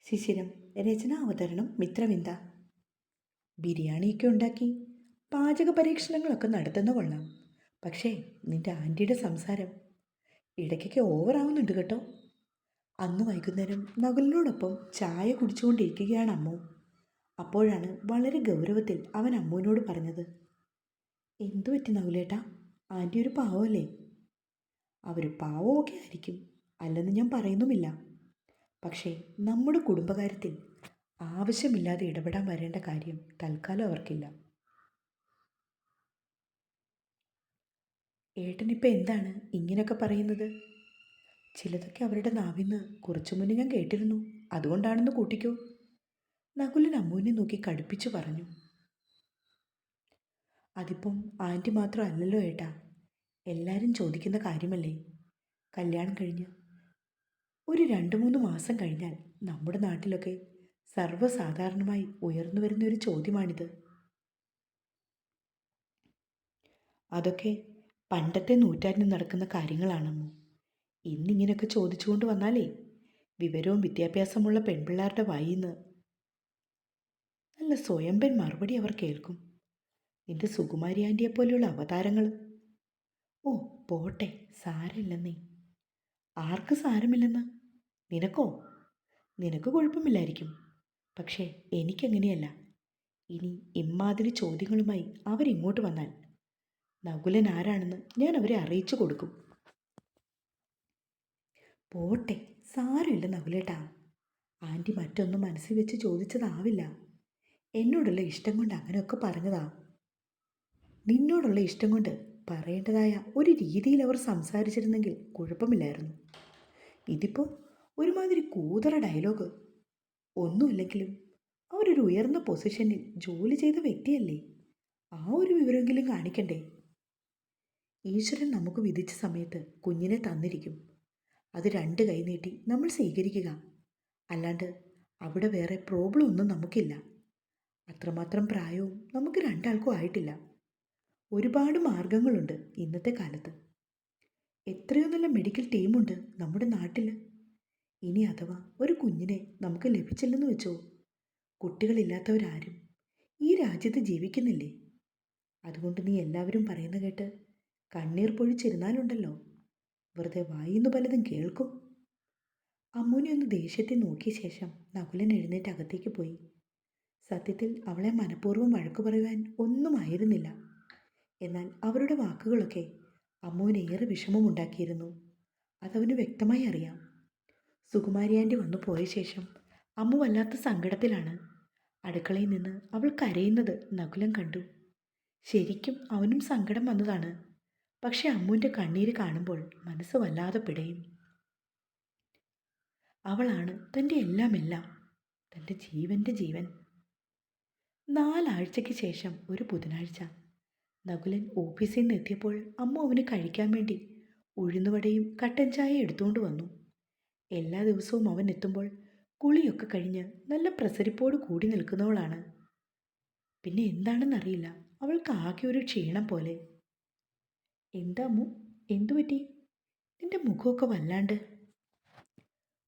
ശിശിരം. രചന അവതരണം മിത്രവിന്ദ. ബിരിയാണിയൊക്കെ ഉണ്ടാക്കി പാചക പരീക്ഷണങ്ങളൊക്കെ നടത്തുന്ന കൊള്ളാം. പക്ഷേ നിന്റെ ആൻറ്റിയുടെ സംസാരം ഇടയ്ക്കൊക്കെ ഓവറാവുന്നുണ്ട് കേട്ടോ. അന്ന് വൈകുന്നേരം നകുലിനോടൊപ്പം ചായ കുടിച്ചുകൊണ്ടിരിക്കുകയാണ് അമ്മു. അപ്പോഴാണ് വളരെ ഗൗരവത്തിൽ അവൻ അമ്മുവിനോട് പറഞ്ഞത്, എന്തു പറ്റി നകുലേട്ടാ? ആൻറ്റി ഒരു പാവമല്ലേ? അവർ പാവമൊക്കെ ആയിരിക്കും, അല്ലെന്ന് ഞാൻ പറയുന്നുമില്ല. പക്ഷേ നമ്മുടെ കുടുംബകാര്യത്തിൽ ആവശ്യമില്ലാതെ ഇടപെടാൻ വരേണ്ട കാര്യം തൽക്കാലം അവർക്കില്ല. ഏട്ടനിപ്പോൾ എന്താണ് ഇങ്ങനെയൊക്കെ പറയുന്നത്? ചിലതൊക്കെ അവരുടെ നാവിന്ന് കുറച്ചു മുന്നേ ഞാൻ കേട്ടിരുന്നു, അതുകൊണ്ടാണെന്ന് കൂട്ടിക്കോ. നകുലൻ അമ്മുവിനെ നോക്കി കടുപ്പിച്ചു പറഞ്ഞു. അതിപ്പം ആൻറ്റി മാത്രമല്ലല്ലോ ഏട്ടാ, എല്ലാവരും ചോദിക്കുന്ന കാര്യമല്ലേ. കല്യാണം കഴിഞ്ഞ് ഒരു 2-3 മാസം കഴിഞ്ഞാൽ നമ്മുടെ നാട്ടിലൊക്കെ സർവ്വസാധാരണമായി ഉയർന്നു വരുന്ന ഒരു ചോദ്യമാണിത്. അതൊക്കെ പണ്ടത്തെ നൂറ്റാണ്ടിൽ നടക്കുന്ന കാര്യങ്ങളാണമ്മോ. ഇന്നിങ്ങനെയൊക്കെ ചോദിച്ചുകൊണ്ട് വന്നാലേ വിവരവും വിദ്യാഭ്യാസമുള്ള പെൺപിള്ളേരുടെ വായിന്ന് നല്ല സ്വയംഭൻ മറുപടി അവർ കേൾക്കും. നിന്റെ സുകുമാരി ആൻറ്റിയെ പോലെയുള്ള അവതാരങ്ങൾ. ഓ പോട്ടെ, സാരമില്ലെന്നേ. ആർക്ക് സാരമില്ലെന്ന്? നിനക്കോ? നിനക്ക് കുഴപ്പമില്ലായിരിക്കും. പക്ഷേ എനിക്കങ്ങനെയല്ല. ഇനി ഇമ്മാതിരി ചോദ്യങ്ങളുമായി അവരിങ്ങോട്ട് വന്നാൽ നകുലൻ ആരാണെന്ന് ഞാൻ അവരെ അറിയിച്ചു കൊടുക്കും. പോട്ടെ, സാരമില്ല നകുലേട്ടാ. ആൻറ്റി മറ്റൊന്നും മനസ്സിൽ വെച്ച് ചോദിച്ചതാവില്ല. എന്നോടുള്ള ഇഷ്ടം കൊണ്ട് അങ്ങനെയൊക്കെ പറഞ്ഞതാ. നിന്നോടുള്ള ഇഷ്ടം കൊണ്ട് പറയേണ്ടതായ ഒരു രീതിയിൽ അവർ സംസാരിച്ചിരുന്നെങ്കിൽ കുഴപ്പമില്ലായിരുന്നു. ഇതിപ്പോൾ ഒരുമാതിരി കൂതറ ഡയലോഗ്. ഒന്നുമില്ലെങ്കിലും അവരൊരു ഉയർന്ന പൊസിഷനിൽ ജോലി ചെയ്ത വ്യക്തിയല്ലേ, ആ ഒരു വിവരമെങ്കിലും കാണിക്കണ്ടേ. ഈശ്വരൻ നമുക്ക് വിധിച്ച സമയത്ത് കുഞ്ഞിനെ തന്നിരിക്കും. അത് 2 കൈ നീട്ടി നമ്മൾ സ്വീകരിക്കുക. അല്ലാണ്ട് അവിടെ വേറെ പ്രോബ്ലം ഒന്നും നമുക്കില്ല. അത്രമാത്രം പ്രായവും നമുക്ക് 2 ആൾക്കും ആയിട്ടില്ല. ഒരുപാട് മാർഗങ്ങളുണ്ട് ഇന്നത്തെ കാലത്ത്. എത്രയോ നല്ല മെഡിക്കൽ ടീമുണ്ട് നമ്മുടെ നാട്ടിൽ. ഇനി അഥവാ ഒരു കുഞ്ഞിനെ നമുക്ക് ലഭിച്ചില്ലെന്ന് വെച്ചോ, കുട്ടികളില്ലാത്തവരാരും ഈ രാജ്യത്ത് ജീവിക്കുന്നില്ലേ. അതുകൊണ്ട് നീ എല്ലാവരും പറയുന്ന കേട്ട് കണ്ണീർ പൊഴിച്ചിരുന്നാലുണ്ടല്ലോ, വെറുതെ വായിന്ന് പലതും കേൾക്കും. അമ്മുനെ ഒന്ന് ദേഷ്യത്തിൽ നോക്കിയ ശേഷം നകുലൻ എഴുന്നേറ്റ് അകത്തേക്ക് പോയി. സത്യത്തിൽ അവളെ മനഃപൂർവ്വം വഴക്കു പറയുവാൻ ഒന്നുമായിരുന്നില്ല. എന്നാൽ അവരുടെ വാക്കുകളൊക്കെ അമ്മുവിന് ഏറെ വിഷമമുണ്ടാക്കിയിരുന്നു. അതവന് വ്യക്തമായി അറിയാം. സുകുമാരി ആൻറ്റി വന്നു പോയ ശേഷം അമ്മു വല്ലാത്ത സങ്കടത്തിലാണ്. അടുക്കളയിൽ നിന്ന് അവൾ കരയുന്നത് നകുലൻ കണ്ടു. ശരിക്കും അവനും സങ്കടം വന്നതാണ്. പക്ഷെ അമ്മുവിൻ്റെ കണ്ണീര് കാണുമ്പോൾ മനസ്സ് വല്ലാതെ പിടയും. അവളാണ് തൻ്റെ എല്ലാം, തൻ്റെ ജീവൻ്റെ ജീവൻ. 4 ആഴ്ചയ്ക്ക് ശേഷം ഒരു ബുധനാഴ്ച നകുലൻ ഓഫീസിൽ നിന്ന് എത്തിയപ്പോൾ അമ്മു അവന് കഴിക്കാൻ വേണ്ടി ഉഴുന്നുവടയും കട്ടൻ ചായ എടുത്തുകൊണ്ട് വന്നു. എല്ലാ ദിവസവും അവൻ എത്തുമ്പോൾ കുളിയൊക്കെ കഴിഞ്ഞ് നല്ല പ്രസരിപ്പോട് കൂടി നിൽക്കുന്നവളാണ്. പിന്നെ എന്താണെന്നറിയില്ല, അവൾക്ക് ആകെ ഒരു ക്ഷീണം പോലെ. എന്താ അമ്മു, എന്തു പറ്റി? നിന്റെ മുഖമൊക്കെ വല്ലാണ്ട്.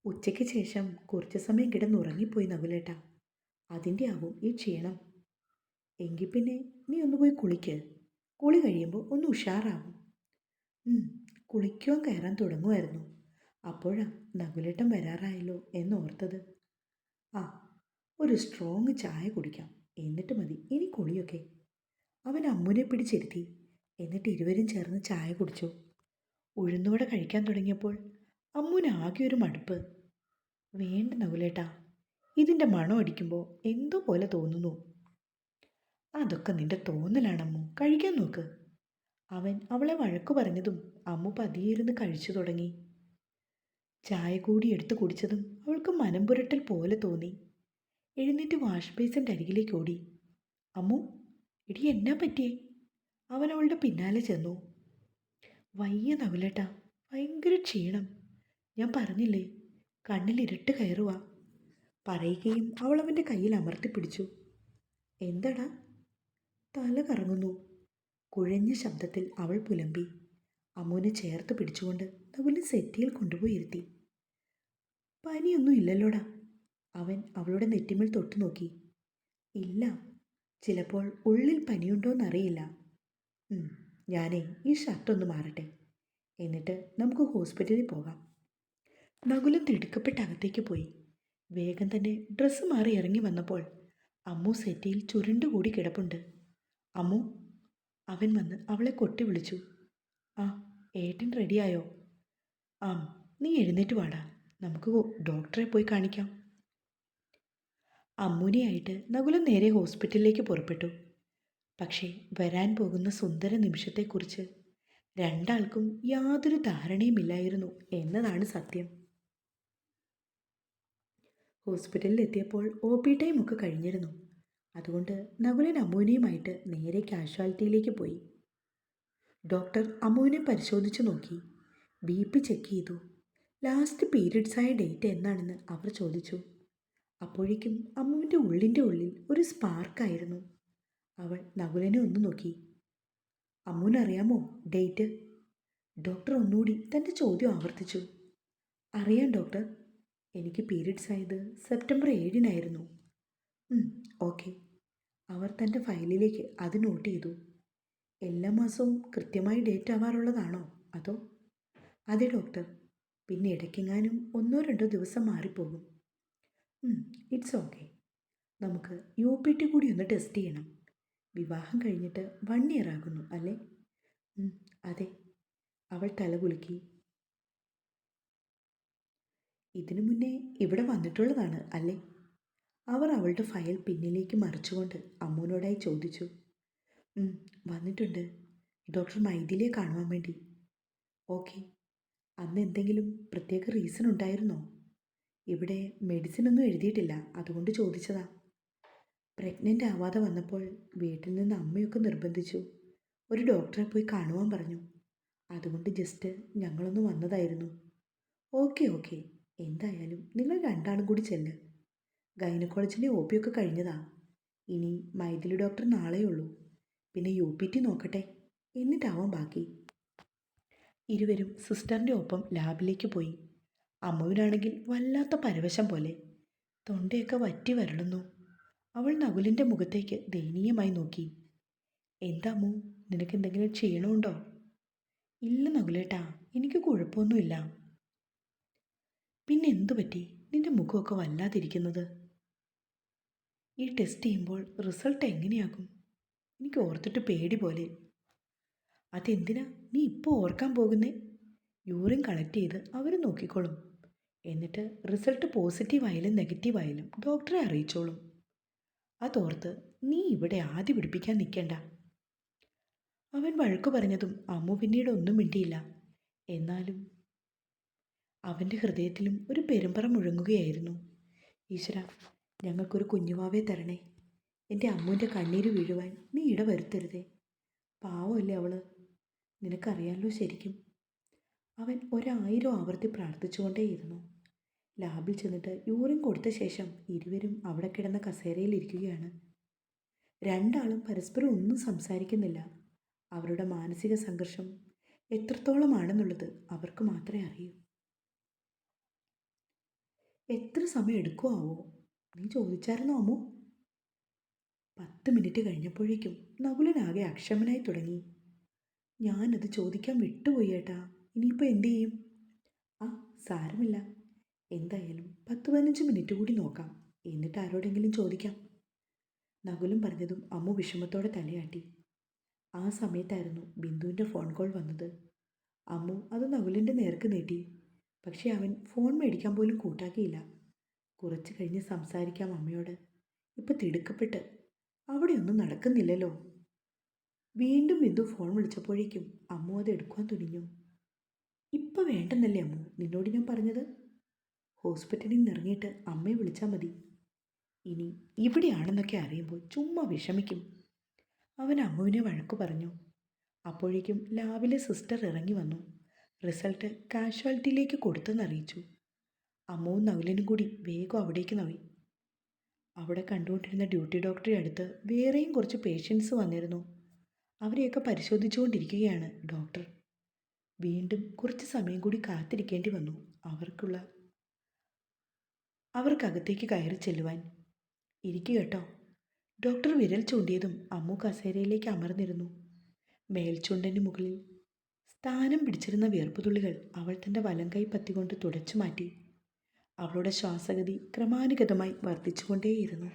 ഉച്ചയ്ക്ക് ശേഷം കുറച്ച് സമയം കിടന്നുറങ്ങിപ്പോയി നകുലേട്ടാ. അതിൻ്റെ ആവും ഈ ക്ഷീണം. എങ്കിൽ പിന്നെ നീ ഒന്ന് പോയി കുളിക്ക്. കുളി കഴിയുമ്പോൾ ഒന്ന് ഉഷാറാവും. കുളിക്കുവാൻ കയറാൻ തുടങ്ങുമായിരുന്നു. അപ്പോഴാ നകുലേട്ടൻ വരാറായല്ലോ എന്നോർത്തത്. ആ, ഒരു സ്ട്രോങ് ചായ കുടിക്കാം, എന്നിട്ട് മതി ഇനി കുളിയൊക്കെ. അവൻ അമ്മുനെ പിടിച്ചിരുത്തി. എന്നിട്ട് ഇരുവരും ചേർന്ന് ചായ കുടിച്ചു. ഉഴുന്നുവട കഴിക്കാൻ തുടങ്ങിയപ്പോൾ അമ്മുന് ആകെ ഒരു മടുപ്പ്. വേണ്ട നകുലേട്ടാ, ഇതിൻ്റെ മണം അടിക്കുമ്പോൾ എന്തോ പോലെ തോന്നുന്നു. അതൊക്കെ നിന്റെ തോന്നലാണമ്മു, കഴിക്കാൻ നോക്ക്. അവൻ അവളെ വഴക്കു പറഞ്ഞതും അമ്മു പതിയിരുന്ന് കഴിച്ചു തുടങ്ങി. ചായ കൂടി എടുത്തു കുടിച്ചതും അവൾക്ക് മനം പുരട്ടൽ പോലെ തോന്നി. എഴുന്നേറ്റ് വാഷ് ബേസിൻ്റെ അരികിലേക്ക് ഓടി. അമ്മു, ഇടി എന്നാ പറ്റിയേ? അവൻ അവളുടെ പിന്നാലെ ചെന്നു. വയ്യ നകുലേട്ടാ, ഭയങ്കര ക്ഷീണം. ഞാൻ പറഞ്ഞില്ലേ, കണ്ണിൽ ഇരുട്ട് കയറുക. പറയുകയും അവൾ അവൻ്റെ കയ്യിൽ അമർത്തിപ്പിടിച്ചു. എന്താടാ? തല കറങ്ങുന്നു. കുഴഞ്ഞ ശബ്ദത്തിൽ അവൾ പുലമ്പി. അമ്മുവിനെ ചേർത്ത് പിടിച്ചുകൊണ്ട് നകുലൻ സെറ്റിയിൽ കൊണ്ടുപോയി ഇരുത്തി. പനിയൊന്നും ഇല്ലല്ലോടാ. അവൻ അവളുടെ നെറ്റിമേൽ തൊട്ടു നോക്കി. ഇല്ല, ചിലപ്പോൾ ഉള്ളിൽ പനിയുണ്ടോയെന്നറിയില്ല. ഞാനേ ഈ ഷർട്ടൊന്ന് മാറട്ടെ, എന്നിട്ട് നമുക്ക് ഹോസ്പിറ്റലിൽ പോകാം. നകുലം തിടുക്കപ്പെട്ട് അകത്തേക്ക് പോയി. വേഗം തന്നെ ഡ്രസ്സ് മാറി ഇറങ്ങി വന്നപ്പോൾ അമ്മു സെറ്റിയിൽ ചുരുണ്ടുകൂടി കിടപ്പുണ്ട്. അമ്മു, അവൻ വന്ന് അവളെ കൊട്ടി വിളിച്ചു. ആ, ഏട്ടൻ റെഡിയായോ? ആ, നീ എഴുന്നേറ്റ് വാടാ, നമുക്ക് ഡോക്ടറെ പോയി കാണിക്കാം. അമ്മൂനെയായിട്ട് നകുലം നേരെ ഹോസ്പിറ്റലിലേക്ക് പുറപ്പെട്ടു. പക്ഷേ വരാൻ പോകുന്ന സുന്ദര നിമിഷത്തെക്കുറിച്ച് രണ്ടാൾക്കും യാതൊരു ധാരണയുമില്ലായിരുന്നു എന്നതാണ് സത്യം. ഹോസ്പിറ്റലിൽ എത്തിയപ്പോൾ OP ടൈം ഒക്കെ കഴിഞ്ഞിരുന്നു. അതുകൊണ്ട് നകുലൻ അമ്മുവിനെയുമായിട്ട് നേരെ കാഷ്വാലിറ്റിയിലേക്ക് പോയി. ഡോക്ടർ അമ്മുവിനെ പരിശോധിച്ചു നോക്കി. BP ചെക്ക് ചെയ്തു. ലാസ്റ്റ് പീരിയഡ്സായ ഡേറ്റ് എന്നാണെന്ന് അവർ ചോദിച്ചു. അപ്പോഴേക്കും അമ്മുവിൻ്റെ ഉള്ളിൻ്റെ ഉള്ളിൽ ഒരു സ്പാർക്കായിരുന്നു. അവൾ നകുലനെ ഒന്ന് നോക്കി. അമ്മുവിനറിയാമോ ഡേറ്റ്? ഡോക്ടർ ഒന്നുകൂടി തൻ്റെ ചോദ്യം ആവർത്തിച്ചു. അറിയാം ഡോക്ടർ, എനിക്ക് പീരിയഡ്സ് ആയത് സെപ്റ്റംബർ 7-നായിരുന്നു. ഓക്കെ. അവർ തൻ്റെ ഫയലിലേക്ക് അത് നോട്ട് ചെയ്തു. എല്ലാ മാസവും കൃത്യമായി ഡേറ്റ് ആവാറുള്ളതാണോ അതോ? അതെ ഡോക്ടർ, പിന്നെ ഇടയ്ക്കെങ്ങാനും 1-2 ദിവസം മാറിപ്പോകും. It's okay. നമുക്ക് UPT കൂടി ഒന്ന് ടെസ്റ്റ് ചെയ്യണം. വിവാഹം കഴിഞ്ഞിട്ട് 1 ഇയർ ആകുന്നു അല്ലേ? അതെ. അവൾ തലകുലുക്കി. ഇതിനു മുന്നേ ഇവിടെ വന്നിട്ടുള്ളതാണ് അല്ലേ? അവർ അവളുടെ ഫയൽ പിന്നിലേക്ക് മറിച്ചുകൊണ്ട് അമ്മുവിനോടായി ചോദിച്ചു. വന്നിട്ടുണ്ട്, ഡോക്ടർ മൈഥിലിയെ കാണുവാൻ വേണ്ടി. ഓക്കെ. അന്ന് എന്തെങ്കിലും പ്രത്യേക റീസൺ ഉണ്ടായിരുന്നോ? ഇവിടെ മെഡിസിൻ ഒന്നും എഴുതിയിട്ടില്ല, അതുകൊണ്ട് ചോദിച്ചതാ. പ്രഗ്നൻ്റ് ആവാതെ വന്നപ്പോൾ വീട്ടിൽ നിന്ന് അമ്മയൊക്കെ നിർബന്ധിച്ചു. ഒരു ഡോക്ടറെ പോയി കാണുവാൻ പറഞ്ഞു. അതുകൊണ്ട് ജസ്റ്റ് ഞങ്ങളൊന്ന് വന്നതായിരുന്നു. ഓക്കെ. എന്തായാലും നിങ്ങൾ രണ്ടാളും കൂടി ചെല്ല്. ഗൈനക്കോളജിൻ്റെ OP ഒക്കെ കഴിഞ്ഞതാ. ഇനി മൈഥിലി ഡോക്ടർ നാളെയുള്ളൂ. പിന്നെ UPT നോക്കട്ടെ, എന്നിട്ടാവാം ബാക്കി. ഇരുവരും സിസ്റ്ററിൻ്റെ ഒപ്പം ലാബിലേക്ക് പോയി. അമ്മുവിനാണെങ്കിൽ വല്ലാത്ത പരവശം പോലെ. തൊണ്ടയൊക്കെ വറ്റി വരളുന്നു. അവൾ നകുലിൻ്റെ മുഖത്തേക്ക് ദയനീയമായി നോക്കി. എന്താ അമ്മു, നിനക്കെന്തെങ്കിലും ക്ഷീണമുണ്ടോ? ഇല്ല നകുലേട്ടാ, എനിക്ക് കുഴപ്പമൊന്നുമില്ല. പിന്നെ എന്തു പറ്റി നിന്റെ മുഖമൊക്കെ വല്ലാതിരിക്കുന്നത്? ഈ ടെസ്റ്റ് ചെയ്യുമ്പോൾ റിസൾട്ട് എങ്ങനെയാകും? എനിക്ക് ഓർത്തിട്ട് പേടി പോലെ. അതെന്തിനാ നീ ഇപ്പോൾ ഓർക്കാൻ പോകുന്നേ? യൂറിൻ കളക്ട് ചെയ്ത് അവർ നോക്കിക്കോളും. എന്നിട്ട് റിസൾട്ട് പോസിറ്റീവായാലും നെഗറ്റീവായാലും ഡോക്ടറെ അറിയിച്ചോളും. അതോർത്ത് നീ ഇവിടെ ആദ്യ പിടിപ്പിക്കാൻ നിൽക്കണ്ട. അവൻ വഴക്കു പറഞ്ഞതും അമ്മു പിന്നീട് ഒന്നും മിണ്ടിയില്ല. എന്നാലും അവൻ്റെ ഹൃദയത്തിലും ഒരു പെരുമ്പറ മുഴങ്ങുകയായിരുന്നു. ഈശ്വര, ഞങ്ങൾക്കൊരു കുഞ്ഞുവാവെ തരണേ. എൻ്റെ അമ്മുവിൻ്റെ കണ്ണീര് വീഴുവാൻ നീ ഇടവരുത്തരുതേ. പാവമല്ലേ അവള്, നിനക്കറിയാമല്ലോ ശരിക്കും. അവൻ 1000 ആവർത്തി പ്രാർത്ഥിച്ചുകൊണ്ടേയിരുന്നു. ലാബിൽ ചെന്നിട്ട് യൂറിൻ കൊടുത്ത ശേഷം ഇരുവരും അവിടെ കിടന്ന കസേരയിലിരിക്കുകയാണ്. രണ്ടാളും പരസ്പരം ഒന്നും സംസാരിക്കുന്നില്ല. അവരുടെ മാനസിക സംഘർഷം എത്രത്തോളമാണെന്നുള്ളത് അവർക്ക് മാത്രമേ അറിയൂ. എത്ര സമയം എടുക്കുമോ? നീ ചോദിച്ചായിരുന്നോ അമ്മു? 10 മിനിറ്റ് കഴിഞ്ഞപ്പോഴേക്കും നകുലനാകെ അക്ഷമനായി തുടങ്ങി. ഞാനത് ചോദിക്കാൻ വിട്ടുപോയി ഏട്ടാ. ഇനിയിപ്പോൾ എന്തു ചെയ്യും? സാരമില്ല. എന്തായാലും 10-15 മിനിറ്റ് കൂടി നോക്കാം, എന്നിട്ട് ആരോടെങ്കിലും ചോദിക്കാം. നകുലൻ പറഞ്ഞതും അമ്മു വിഷമത്തോടെ തലയാട്ടി. ആ സമയത്തായിരുന്നു ബിന്ദുവിൻ്റെ ഫോൺ കോൾ വന്നത്. അമ്മു അത് നകുലിൻ്റെ നേർക്ക് നീട്ടി. പക്ഷേ അവൻ ഫോൺ മേടിക്കാൻ പോലും കൂട്ടാക്കിയില്ല. കുറച്ച് കഴിഞ്ഞ് സംസാരിക്കാം അമ്മയോട്. ഇപ്പം തിടുക്കപ്പെട്ട് അവിടെയൊന്നും നടക്കുന്നില്ലല്ലോ. വീണ്ടും ബിന്ദു ഫോൺ വിളിച്ചപ്പോഴേക്കും അമ്മു അത് എടുക്കുവാൻ തുനിഞ്ഞു. ഇപ്പം വേണ്ടെന്നല്ലേ അമ്മു നിന്നോട് ഞാൻ പറഞ്ഞത്? ഹോസ്പിറ്റലിൽ നിന്ന് ഇറങ്ങിയിട്ട് അമ്മയെ വിളിച്ചാൽ മതി. ഇനി ഇവിടെയാണെന്നൊക്കെ അറിയുമ്പോൾ ചുമ്മാ വിഷമിക്കും. അവൻ അമ്മുവിനെ വഴക്കു പറഞ്ഞു. അപ്പോഴേക്കും ലാബിലെ സിസ്റ്റർ ഇറങ്ങി വന്നു. റിസൾട്ട് കാഷ്വാലിറ്റിയിലേക്ക് കൊടുത്തെന്നറിയിച്ചു. അമ്മുവും നകുലനും കൂടി വേഗം അവിടേക്ക് നോയി. അവിടെ കണ്ടുകൊണ്ടിരുന്ന ഡ്യൂട്ടി ഡോക്ടറെ അടുത്ത് വേറെയും കുറച്ച് പേഷ്യൻസ് വന്നിരുന്നു. അവരെയൊക്കെ പരിശോധിച്ചുകൊണ്ടിരിക്കുകയാണ് ഡോക്ടർ. വീണ്ടും കുറച്ച് സമയം കൂടി കാത്തിരിക്കേണ്ടി വന്നു അവർക്കുള്ള അവർക്കകത്തേക്ക് കയറി ചെല്ലുവാൻ. ഇരിക്കു കേട്ടോ. ഡോക്ടർ വിരൽ ചൂണ്ടിയതും അമ്മു കസേരയിലേക്ക് അമർന്നിരുന്നു. മേൽചുണ്ടന് മുകളിൽ സ്ഥാനം പിടിച്ചിരുന്ന വിയർപ്പുതുള്ളികൾ അവൾ തൻ്റെ വലങ്കൈ പത്തികൊണ്ട് തുടച്ചു മാറ്റി. അവളുടെ ശ്വാസഗതി ക്രമാനുഗതമായി വർദ്ധിച്ചുകൊണ്ടേയിരുന്നു.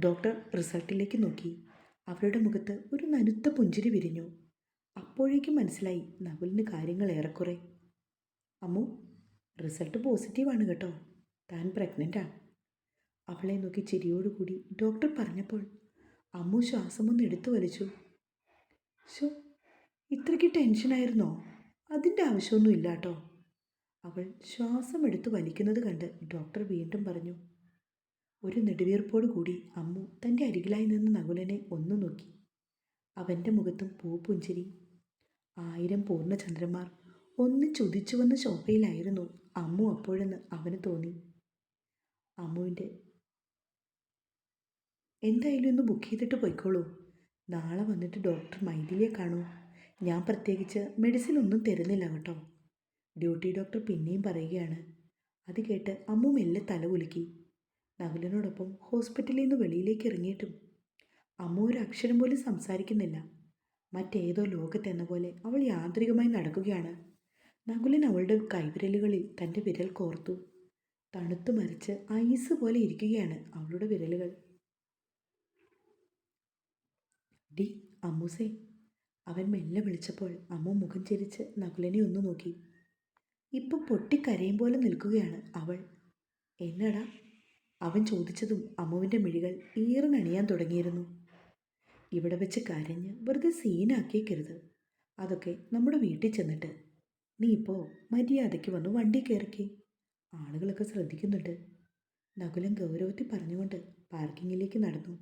ഡോക്ടർ റിസൾട്ടിലേക്ക് നോക്കി. അവരുടെ മുഖത്ത് ഒരു നനുത്ത പുഞ്ചിരി വിരിഞ്ഞു. അപ്പോഴേക്കും മനസ്സിലായി നകുലിന് കാര്യങ്ങൾ ഏറെക്കുറെ. അമ്മു, റിസൾട്ട് പോസിറ്റീവാണ് കേട്ടോ. താൻ പ്രഗ്നൻ്റാണ്. അവളെ നോക്കി ചിരിയോടുകൂടി ഡോക്ടർ പറഞ്ഞപ്പോൾ അമ്മു ശ്വാസമൊന്ന് എടുത്തു വലിച്ചു. ശോ, ഇത്രയ്ക്ക് ടെൻഷനായിരുന്നോ? അതിൻ്റെ ആവശ്യമൊന്നും ഇല്ല കേട്ടോ. അവൾ ശ്വാസം എടുത്തു വലിക്കുന്നത് കണ്ട് ഡോക്ടർ വീണ്ടും പറഞ്ഞു. ഒരു നെടുവീർപ്പോടു കൂടി അമ്മു തൻ്റെ അരികിലായി നിന്ന് നകുലനെ ഒന്നു നോക്കി. അവൻ്റെ മുഖത്തും പൂപ്പുഞ്ചിരി. 1000 പൂർണ്ണചന്ദ്രന്മാർ ഒന്നിച്ചുദിച്ചു വന്ന ശോഭയിലായിരുന്നു അമ്മു അപ്പോഴെന്ന് അവന് തോന്നി. അമ്മുവിൻ്റെ എന്തായാലും ഒന്ന് ബുക്ക് ചെയ്തിട്ട് പോയിക്കോളൂ. നാളെ വന്നിട്ട് ഡോക്ടർ മൈഥിലിയെ കാണൂ. ഞാൻ പ്രത്യേകിച്ച് മെഡിസിൻ ഒന്നും തരുന്നില്ല കേട്ടോ. ഡ്യൂട്ടി ഡോക്ടർ പിന്നെയും പറയുകയാണ്. അത് കേട്ട് അമ്മു മെല്ലെ തല കുലുക്കി. നകുലനോടൊപ്പം ഹോസ്പിറ്റലിൽ നിന്ന് വെളിയിലേക്ക് ഇറങ്ങിയിട്ടും അമ്മു ഒരു അക്ഷരം പോലും സംസാരിക്കുന്നില്ല. മറ്റേതോ ലോകത്തെന്ന പോലെ അവൾ യാന്ത്രികമായി നടക്കുകയാണ്. നകുലൻ അവളുടെ കൈവിരലുകളിൽ തൻ്റെ വിരൽ കോർത്തു. തണുത്തു മരിച്ച് ഐസ് പോലെ ഇരിക്കുകയാണ് അവളുടെ വിരലുകൾ. ഡി അമ്മൂസേ, അവൻ മെല്ലെ വിളിച്ചപ്പോൾ അമ്മു മുഖം ചിരിച്ച് നകുലനെ ഒന്ന് നോക്കി. ഇപ്പം പൊട്ടിക്കരയും പോലെ നിൽക്കുകയാണ് അവൾ. എന്നടാ? അവൻ ചോദിച്ചതും അമ്മുവിൻ്റെ മിഴികൾ ഈറിനണിയാൻ തുടങ്ങിയിരുന്നു. ഇവിടെ വെച്ച് കരഞ്ഞ് വെറുതെ സീനാക്കിയേക്കരുത്. അതൊക്കെ നമ്മുടെ വീട്ടിൽ ചെന്നിട്ട്. നീ ഇപ്പോൾ മര്യാദയ്ക്ക് വന്ന് വണ്ടി കയറിക്കേ. ആളുകളൊക്കെ ശ്രദ്ധിക്കുന്നുണ്ട്. നകുലൻ ഗൗരവത്തിൽ പറഞ്ഞുകൊണ്ട് പാർക്കിങ്ങിലേക്ക് നടന്നു.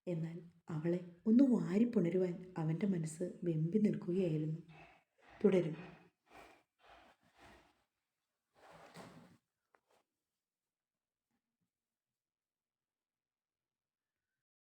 എന്നാൽ അവളെ ഒന്ന് വാരിപ്പുണരുവാൻ അവൻ്റെ മനസ്സ് വെമ്പി നിൽക്കുകയായിരുന്നു. തുടരും.